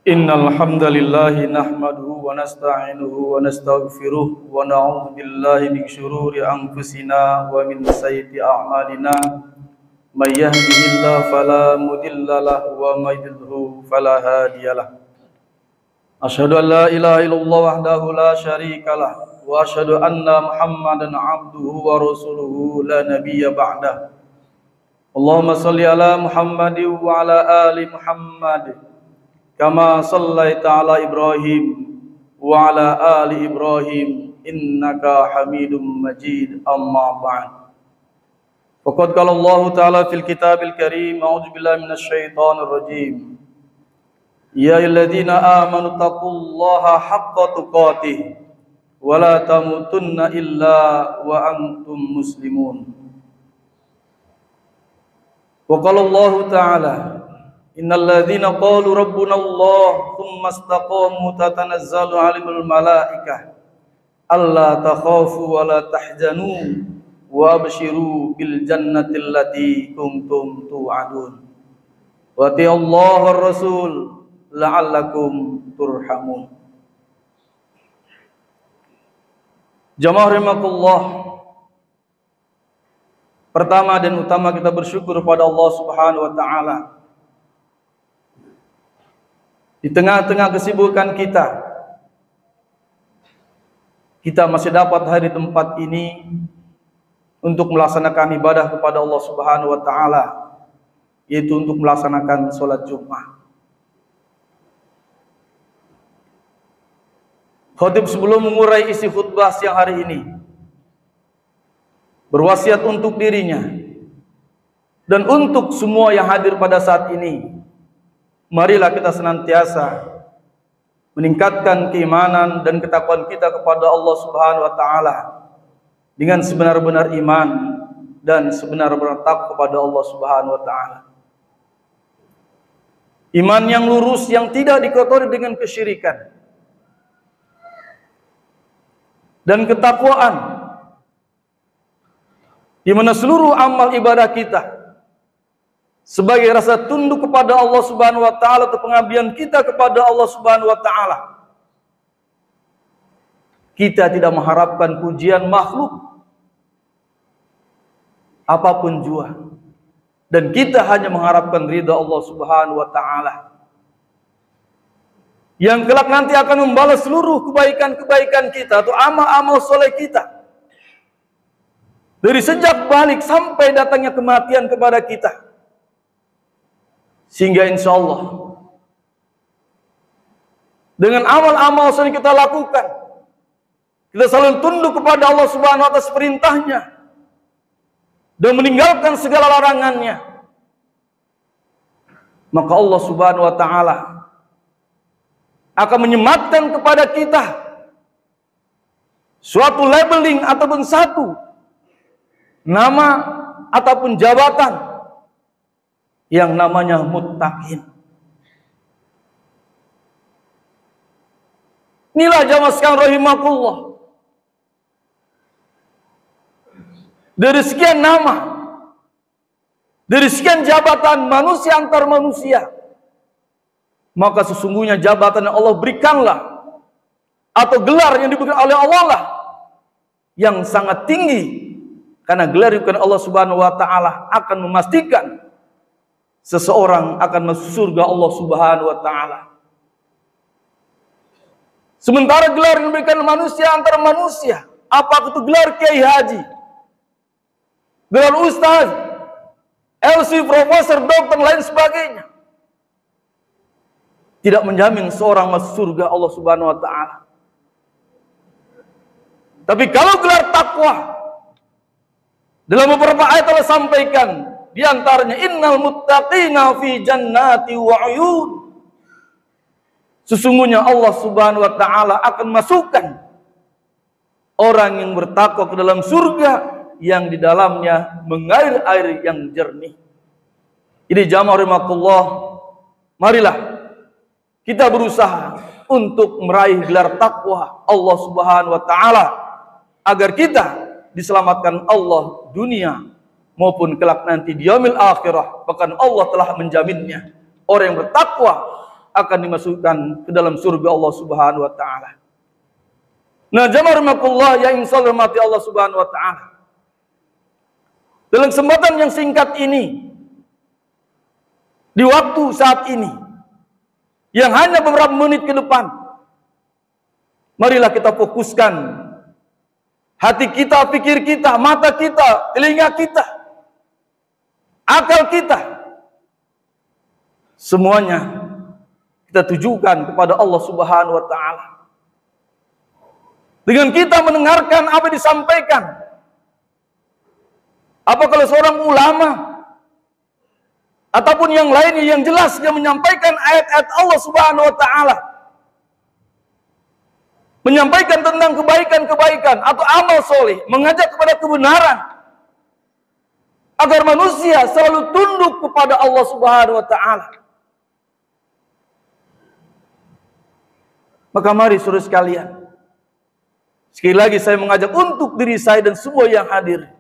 Innal hamdalillah nahmaduhu wa nasta'inuhu wa nastaghfiruh wa na'udzu billahi min shururi anfusina wa min sayyiati a'malina may yahdihillahu fala mudilla lahu wa may yudlil fala hadiyalah. Asyhadu an la ilaha illallah wahdahu la syarika lah wa asyhadu anna Muhammadan 'abduhu wa rasuluhu la nabiyya ba'dah. Allahumma shalli ala Muhammadin wa ala ali Muhammad kama sallaita ala Ibrahim wa ala ali Ibrahim innaka Hamidum Majid. Amma ba'd. Faqad qala Allah Ta'ala fil Kitabil Karim, a'udzu billahi minasy syaithanir rajim. Ya ayyuhalladzina amanu taqullaha haqqa tuqatih wa la tamutunna illa wa antum muslimun. Wa qala Allah Ta'ala, innal ladzina qalu rabbuna Allah tsumma istaqamu tatanazzalu 'alaihimul malaikah alla takhafu wa la tahzanu wa abshiru bil jannati allati kuntum tu'adun wa atiullaha ar-rasul la'allakum turhamun. Jamaah rahimakumullah, pertama dan utama kita bersyukur kepada Allah Subhanahu wa taala. Di tengah-tengah kesibukan kita masih dapat hadir di tempat ini untuk melaksanakan ibadah kepada Allah Subhanahu wa taala, yaitu untuk melaksanakan sholat Jumat. Khatib sebelum mengurai isi khutbah siang hari ini berwasiat untuk dirinya dan untuk semua yang hadir pada saat ini. Marilah kita senantiasa meningkatkan keimanan dan ketakwaan kita kepada Allah Subhanahu wa taala dengan sebenar-benar iman dan sebenar-benar takwa kepada Allah Subhanahu wa taala. Iman yang lurus yang tidak dikotori dengan kesyirikan. Dan ketakwaan di mana seluruh amal ibadah kita sebagai rasa tunduk kepada Allah Subhanahu wa taala atau pengabdian kita kepada Allah Subhanahu wa taala. Kita tidak mengharapkan pujian makhluk apapun jua, dan kita hanya mengharapkan ridha Allah Subhanahu wa taala yang kelak nanti akan membalas seluruh kebaikan-kebaikan kita atau amal-amal soleh kita dari sejak balik sampai datangnya kematian kepada kita. Sehingga insya Allah dengan amal-amal yang kita lakukan, kita selalu tunduk kepada Allah Subhanahu wa taala atas perintahnya dan meninggalkan segala larangannya, maka Allah Subhanahu wa taala akan menyematkan kepada kita suatu labeling ataupun satu nama ataupun jabatan yang namanya muttaqin. Inilah jamaah sekalian rahimakumullah, dari sekian nama, dari sekian jabatan manusia antar manusia, maka sesungguhnya jabatan yang Allah berikanlah atau gelar yang diberikan oleh Allah lah yang sangat tinggi, karena gelar yang diberikan Allah Subhanahu wa taala akan memastikan seseorang akan masuk surga Allah Subhanahu wa taala. Sementara gelar yang diberikan manusia antara manusia, apa itu gelar kiai haji, gelar ustaz, LC, profesor, dokter, lain sebagainya, tidak menjamin seorang masuk surga Allah Subhanahu wa taala. Tapi kalau gelar takwa, dalam beberapa ayat Allah sampaikan, di antaranya innal muttaqina fi jannati wa uyun. Sesungguhnya Allah Subhanahu wa taala akan masukkan orang yang bertakwa ke dalam surga yang di dalamnya mengalir air yang jernih. Ini jamaah rahimakumullah, marilah kita berusaha untuk meraih gelar takwa Allah Subhanahu wa taala agar kita diselamatkan Allah dunia maupun kelak nanti di yaumil akhirah. Bahkan Allah telah menjaminnya. Orang yang bertakwa akan dimasukkan ke dalam surga Allah Subhanahu wa taala. Nah, jamaah rahimakumullah yang insya Allah rahmati Allah Subhanahu wa taala. Dalam kesempatan yang singkat ini, di waktu saat ini, yang hanya beberapa menit ke depan, marilah kita fokuskan hati kita, pikir kita, mata kita, telinga kita, akal kita, semuanya kita tujukan kepada Allah Subhanahu wa taala. Dengan kita mendengarkan apa yang disampaikan. Apa kalau seorang ulama ataupun yang lainnya yang jelas dia menyampaikan ayat-ayat Allah Subhanahu wa taala, menyampaikan tentang kebaikan-kebaikan atau amal soleh, mengajak kepada kebenaran agar manusia selalu tunduk kepada Allah Subhanahu wa taala. Maka mari saudara sekalian, sekali lagi saya mengajak untuk diri saya dan semua yang hadir,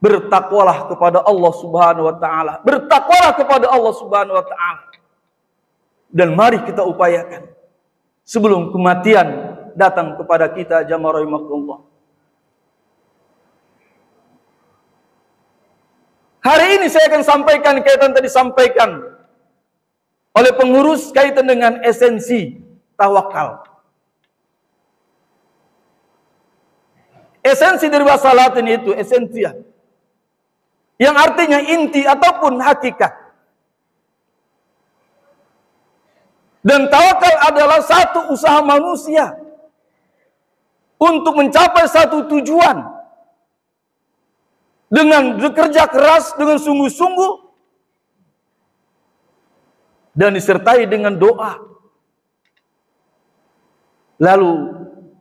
bertakwalah kepada Allah Subhanahu wa taala. Bertakwalah kepada Allah Subhanahu wa taala. Dan mari kita upayakan sebelum kematian datang kepada kita, jamaah rahimakumullah. Hari ini saya akan sampaikan kaitan tadi disampaikan oleh pengurus kaitan dengan esensi tawakal. Esensi dari bahasa Latin itu esensia, yang artinya inti ataupun hakikat. Dan tawakal adalah satu usaha manusia untuk mencapai satu tujuan dengan bekerja keras, dengan sungguh-sungguh, dan disertai dengan doa. Lalu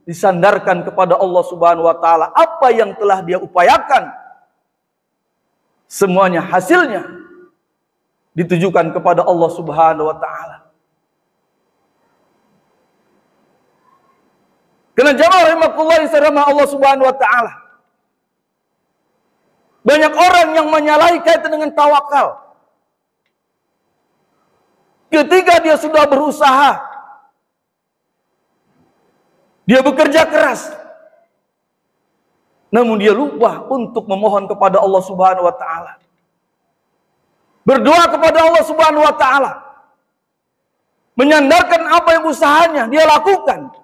disandarkan kepada Allah Subhanahu wa taala apa yang telah dia upayakan, semuanya hasilnya ditujukan kepada Allah Subhanahu wa taala. Karena jamaah rahimakumullah yang Allah Subhanahu wa taala, banyak orang yang menyalahi kaitan dengan tawakal. Ketika dia sudah berusaha, dia bekerja keras, namun dia lupa untuk memohon kepada Allah Subhanahu wa taala. Berdoa kepada Allah Subhanahu wa taala. Menyandarkan apa yang usahanya dia lakukan.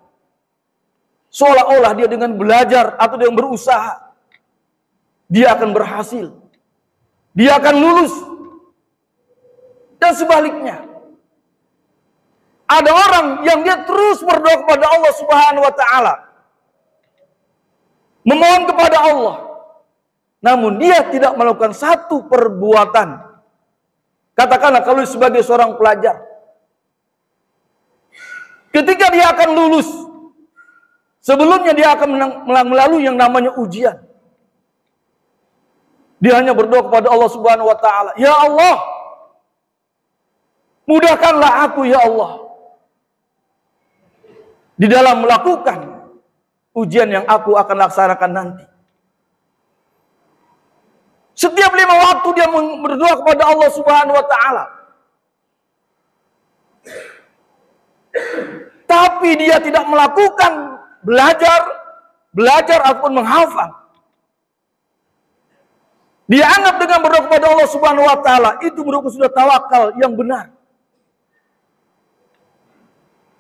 Seolah-olah dia dengan belajar atau dengan berusaha, dia akan berhasil. Dia akan lulus. Dan sebaliknya, ada orang yang dia terus berdoa kepada Allah Subhanahu wa taala, memohon kepada Allah, namun dia tidak melakukan satu perbuatan. Katakanlah kalau sebagai seorang pelajar, ketika dia akan lulus, sebelumnya dia akan melalui yang namanya ujian. Dia hanya berdoa kepada Allah Subhanahu wa taala, "Ya Allah, mudahkanlah aku ya Allah di dalam melakukan ujian yang aku akan laksanakan nanti." Setiap 5 waktu dia berdoa kepada Allah Subhanahu wa taala. Tapi dia tidak melakukan belajar ataupun menghafal. Dia anggap dengan berdoa kepada Allah Subhanahu wa taala itu merupakan sudah tawakal yang benar.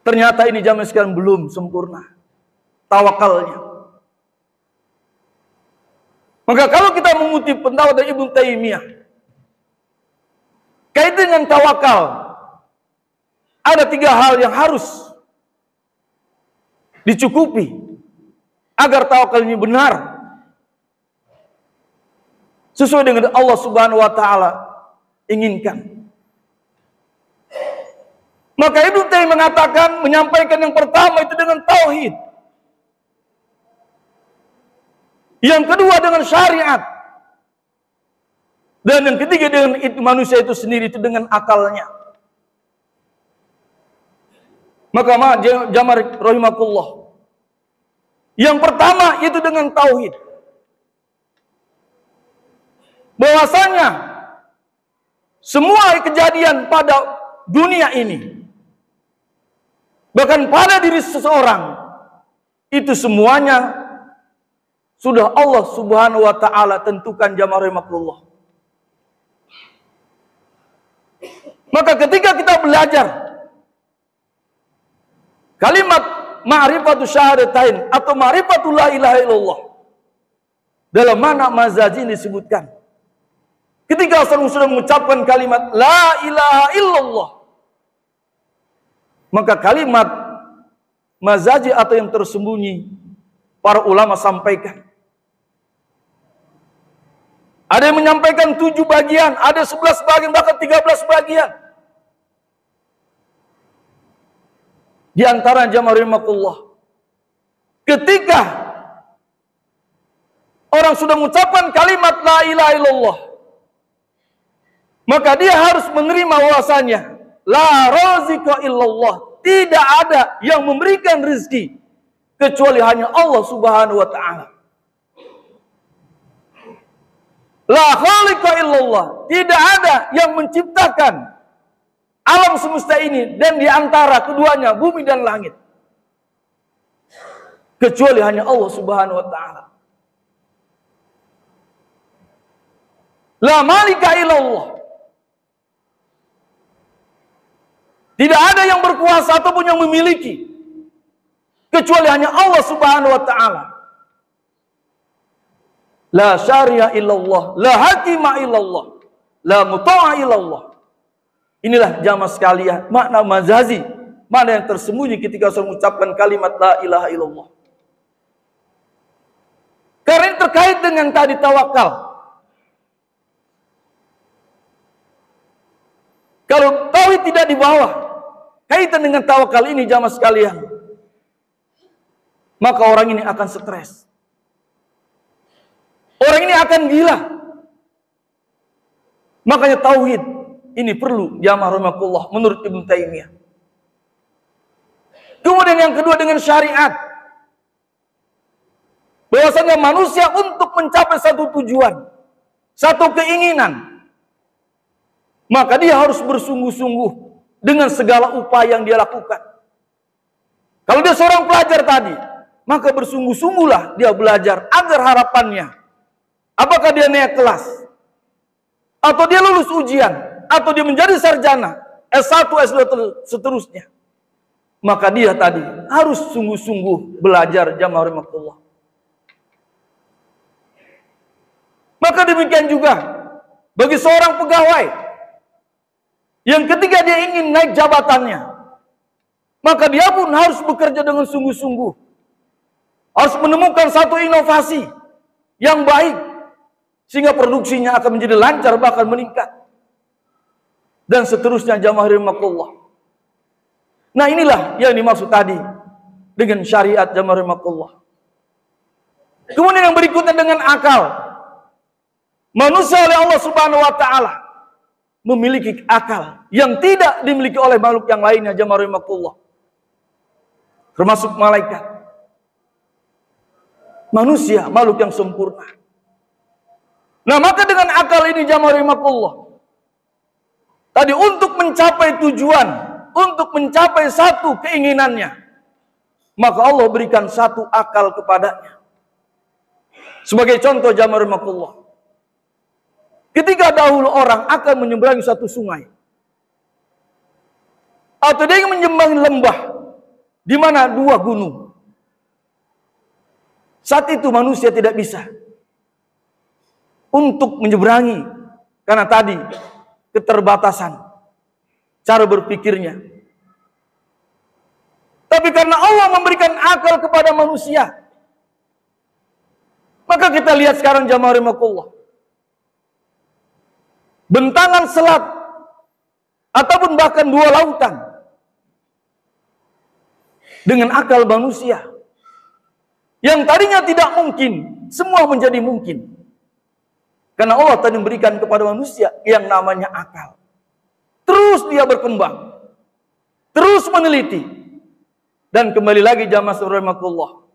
Ternyata ini zaman sekarang belum sempurna tawakalnya. Maka kalau kita mengutip pendapat dari Ibnu Taimiyah kaitan dengan tawakal, ada 3 hal yang harus dicukupi agar tawakal ini benar sesuai dengan Allah Subhanahu wa taala inginkan. Maka Ibnu Taimiyah mengatakan, menyampaikan yang pertama itu dengan tauhid, yang kedua dengan syariat, dan yang ketiga dengan itu manusia itu sendiri, itu dengan akalnya. Maka jamaah rahimakumullah, yang pertama itu dengan tauhid, bahwasanya semua kejadian pada dunia ini, bahkan pada diri seseorang, itu semuanya sudah Allah Subhanahu wa ta'ala tentukan jamaah rahimakumullah. Maka ketika kita belajar kalimat ma'rifatu syahadatain atau ma'rifatu la ilaha illallah, dalam makna mazaji disebutkan, ketika seorang sudah mengucapkan kalimat la ilaha illallah, maka kalimat mazaji atau yang tersembunyi para ulama sampaikan. Ada yang menyampaikan 7 bagian, ada 11 bagian, bahkan 13 bagian. Di antara jamaah rahimakumullah, ketika orang sudah mengucapkan kalimat la ilaha illallah, maka dia harus menerima bahwasanya la razika illallah, tidak ada yang memberikan rezeki kecuali hanya Allah Subhanahu wa ta'ala. La khaliqa illallah, tidak ada yang menciptakan alam semesta ini dan di antara keduanya bumi dan langit kecuali hanya Allah Subhanahu wa ta'ala. La malika illallah, tidak ada yang berkuasa ataupun yang memiliki kecuali hanya Allah Subhanahu wa ta'ala. La syari'a illallah, la hakima illallah, la muta'a illallah. Inilah jamaah sekalian makna majazi, makna yang tersembunyi ketika seorang mengucapkan kalimat la ilaha illallah. Karena ini terkait dengan tadi tawakal. Kalau tauhid tidak di bawah, kaitan dengan tawakal ini jamaah sekalian, maka orang ini akan stres. Orang ini akan gila. Makanya tauhid ini perlu jamaah rahimakumullah menurut Ibnu Taimiyah. Kemudian yang kedua dengan syariat. Bahwasanya manusia untuk mencapai satu tujuan, satu keinginan, maka dia harus bersungguh-sungguh dengan segala upaya yang dia lakukan. Kalau dia seorang pelajar tadi, maka bersungguh-sungguhlah dia belajar agar harapannya, apakah dia naik kelas, atau dia lulus ujian, atau dia menjadi sarjana, S1, S2, seterusnya. Maka dia tadi harus sungguh-sungguh belajar jamaah rahimakumullah. Maka demikian juga bagi seorang pegawai yang ketika dia ingin naik jabatannya, maka dia pun harus bekerja dengan sungguh-sungguh. Harus menemukan satu inovasi yang baik, sehingga produksinya akan menjadi lancar, bahkan meningkat. Dan seterusnya jamaah rahimakumullah. Nah inilah yang dimaksud tadi dengan syariat jamaah rahimakumullah. Kemudian yang berikutnya dengan akal. Manusia oleh Allah Subhanahu wa ta'ala memiliki akal yang tidak dimiliki oleh makhluk yang lainnya jamaah rahimakumullah. Termasuk malaikat. Manusia makhluk yang sempurna. Nah maka dengan akal ini jamaah rahimakumullah, tadi untuk mencapai tujuan, untuk mencapai satu keinginannya, maka Allah berikan satu akal kepadanya. Sebagai contoh jamaah rahimakumullah, ketika dahulu orang akan menyeberangi satu sungai, atau dia ingin menyeberangi lembah di mana 2 gunung, saat itu manusia tidak bisa untuk menyeberangi karena tadi keterbatasan cara berpikirnya. Tapi karena Allah memberikan akal kepada manusia, maka kita lihat sekarang jamaah rahimakumullah, bentangan selat ataupun bahkan 2 lautan dengan akal manusia yang tadinya tidak mungkin, semua menjadi mungkin. Karena Allah tadi memberikan kepada manusia yang namanya akal. Terus dia berkembang, terus meneliti, dan kembali lagi jamaah rahimakumullah,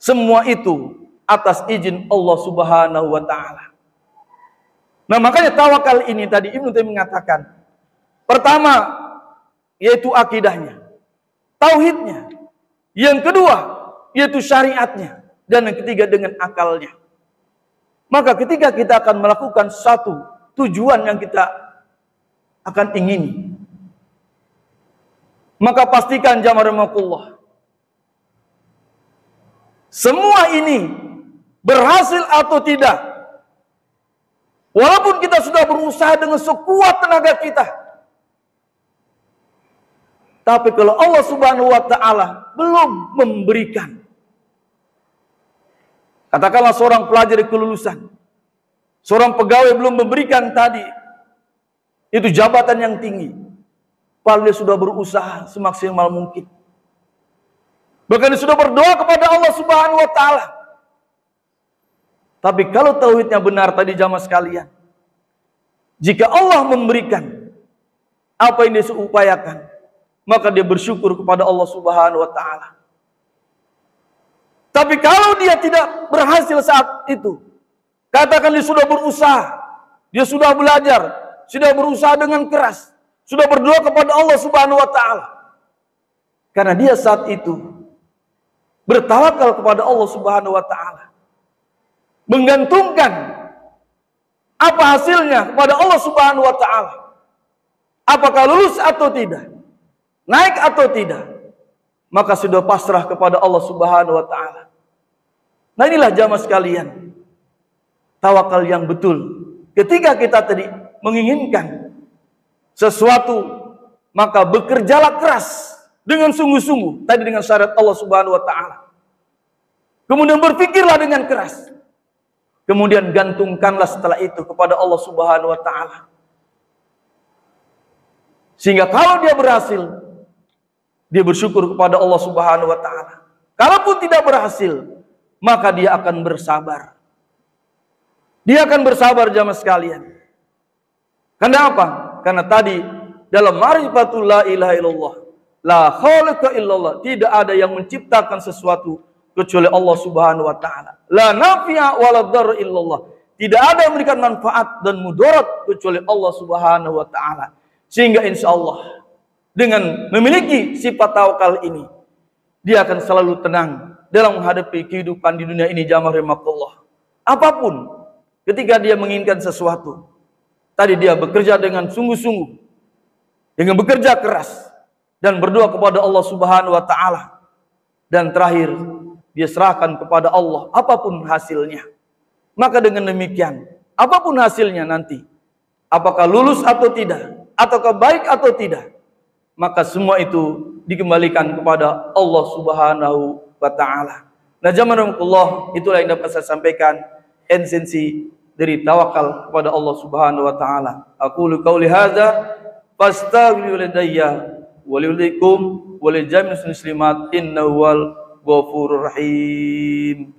semua itu atas izin Allah Subhanahu wa ta'ala. Nah makanya tawakal ini tadi Ibnu Taimiyah mengatakan, Pertama, yaitu akidahnya, tauhidnya. Yang kedua, yaitu syariatnya. Dan yang ketiga, dengan akalnya. Maka ketika kita akan melakukan satu tujuan yang kita akan ingini, maka pastikan jamaah rahimakumullah, semua ini berhasil atau tidak, walaupun kita sudah berusaha dengan sekuat tenaga kita, tapi kalau Allah Subhanahu wa ta'ala belum memberikan, katakanlah seorang pelajar kelulusan, seorang pegawai belum memberikan tadi itu jabatan yang tinggi, padahal dia sudah berusaha semaksimal mungkin, bahkan dia sudah berdoa kepada Allah Subhanahu wa ta'ala. Tapi kalau tauhidnya benar tadi jamaah sekalian, jika Allah memberikan apa yang dia upayakan, maka dia bersyukur kepada Allah Subhanahu wa ta'ala. Tapi kalau dia tidak berhasil saat itu, katakan dia sudah berusaha, dia sudah belajar, sudah berusaha dengan keras, sudah berdoa kepada Allah Subhanahu wa ta'ala, karena dia saat itu bertawakal kepada Allah Subhanahu wa ta'ala, menggantungkan apa hasilnya kepada Allah Subhanahu wa ta'ala, apakah lulus atau tidak, naik atau tidak, maka sudah pasrah kepada Allah Subhanahu wa ta'ala. Nah, inilah jamaah sekalian, tawakal yang betul. Ketika kita tadi menginginkan sesuatu, maka bekerjalah keras dengan sungguh-sungguh tadi dengan syariat Allah Subhanahu wa ta'ala. Kemudian berpikirlah dengan keras. Kemudian gantungkanlah setelah itu kepada Allah Subhanahu wa ta'ala. Sehingga kalau dia berhasil, dia bersyukur kepada Allah Subhanahu wa ta'ala. Kalaupun tidak berhasil, maka dia akan bersabar. Dia akan bersabar jamaah sekalian. Karena apa? Karena tadi dalam ma'rifatul la ilaha illallah, la khaliqa illallah, tidak ada yang menciptakan sesuatu kecuali Allah Subhanahu wa ta'ala. La nafi'a wa la darra illallah, tidak ada yang memberikan manfaat dan mudarat kecuali Allah Subhanahu wa ta'ala. Sehingga insya Allah dengan memiliki sifat tawakal ini, dia akan selalu tenang dalam menghadapi kehidupan di dunia ini jamaah rahimakumullah. Apapun, ketika dia menginginkan sesuatu, tadi dia bekerja dengan sungguh-sungguh, dengan bekerja keras, dan berdoa kepada Allah Subhanahu wa ta'ala. Dan terakhir, dia serahkan kepada Allah apapun hasilnya. Maka dengan demikian, apapun hasilnya nanti, apakah lulus atau tidak, ataukah baik atau tidak, maka semua itu dikembalikan kepada Allah Subhanahu wa ta'ala. Nah jamaah rahimakumullah, itulah yang dapat saya sampaikan esensi dari tawakal kepada Allah Subhanahu wa ta'ala. Aqulu qauli hadza fastaghfiru lidayya wa likum wa li jami'il muslimat innahu wal ghafurur rahim.